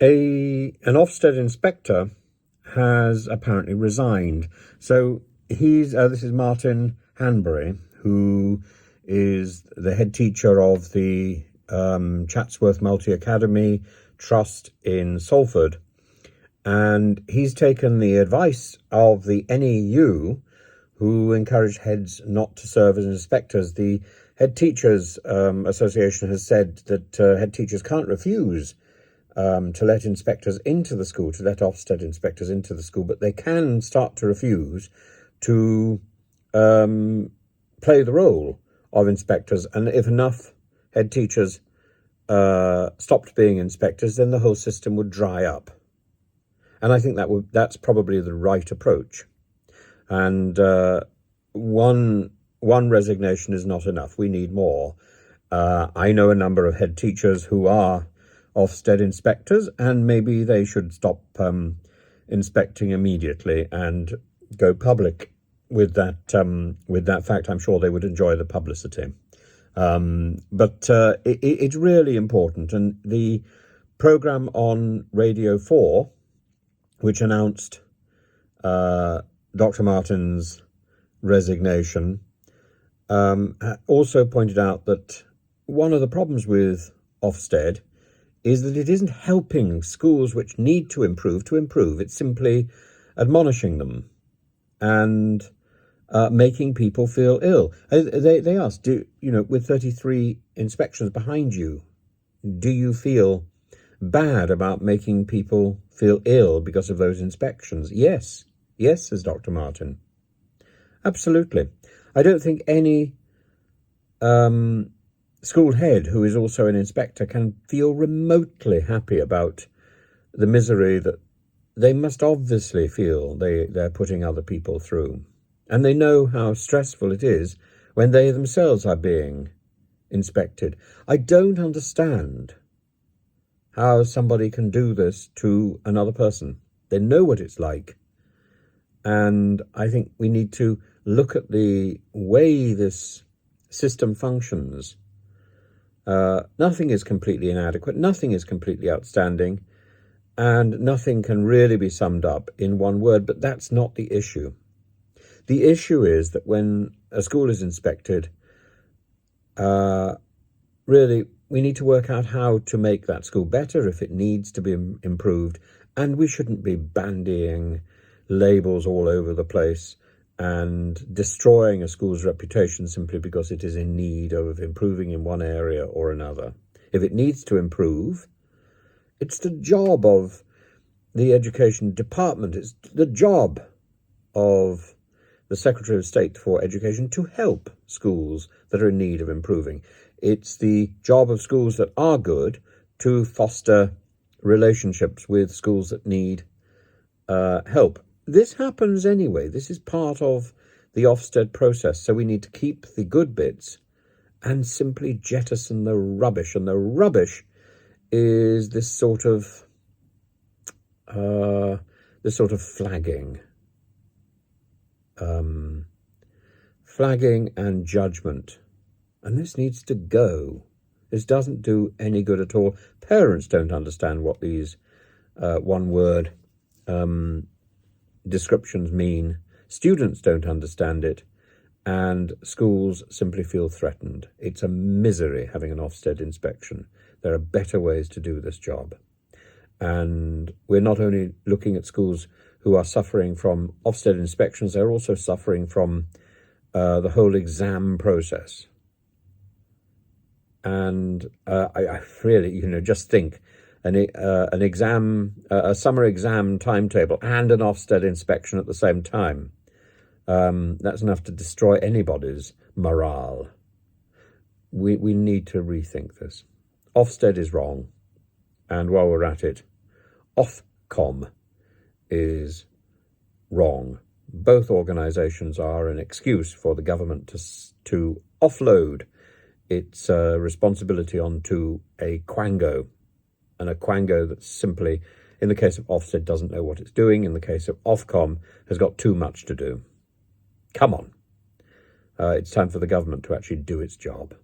An Ofsted inspector has apparently resigned. So this is Martin Hanbury, who is the head teacher of the Chatsworth Multi-Academy Trust in Salford. And he's taken the advice of the NEU, who encourage heads not to serve as inspectors. The Head Teachers Association has said that head teachers can't refuse to let inspectors into the school, to let Ofsted inspectors into the school, but they can start to refuse to play the role of inspectors. And if enough head teachers stopped being inspectors, then the whole system would dry up. And I think that's probably the right approach. And one resignation is not enough. We need more. I know a number of head teachers who are Ofsted inspectors, and maybe they should stop inspecting immediately and go public with that fact. I'm sure they would enjoy the publicity. But it's really important. And the programme on Radio 4, which announced Dr. Martin's resignation, also pointed out that one of the problems with Ofsted is that it isn't helping schools which need to improve. It's simply admonishing them and making people feel ill. They asked, with 33 inspections behind you, do you feel bad about making people feel ill because of those inspections? Yes, says Dr. Martin. Absolutely. I don't think any school head who is also an inspector can feel remotely happy about the misery that they must obviously feel they're putting other people through. And they know how stressful it is when they themselves are being inspected. I don't understand how somebody can do this to another person. They know what it's like. And I think we need to look at the way this system functions. Nothing is completely inadequate, nothing is completely outstanding, and nothing can really be summed up in one word, but that's not the issue. The issue is that when a school is inspected, really, we need to work out how to make that school better if it needs to be improved, and we shouldn't be bandying labels all over the place and destroying a school's reputation simply because it is in need of improving in one area or another. If it needs to improve, it's the job of the education department, it's the job of the Secretary of State for Education to help schools that are in need of improving. It's the job of schools that are good to foster relationships with schools that need help. This happens anyway. This is part of the Ofsted process. So we need to keep the good bits and simply jettison the rubbish. And the rubbish is this sort of flagging. Flagging and judgment. And this needs to go. This doesn't do any good at all. Parents don't understand what these one-word descriptions mean. Students don't understand it. And schools simply feel threatened. It's a misery having an Ofsted inspection. There are better ways to do this job. And we're not only looking at schools who are suffering from Ofsted inspections, they're also suffering from the whole exam process. And I really, just think an exam, a summer exam timetable and an Ofsted inspection at the same time. That's enough to destroy anybody's morale. We need to rethink this. Ofsted is wrong. And while we're at it, Ofcom is wrong. Both organisations are an excuse for the government to offload its responsibility onto a quango, and a quango that simply, in the case of Ofsted, doesn't know what it's doing. In the case of Ofcom, has got too much to do. Come on. It's time for the government to actually do its job.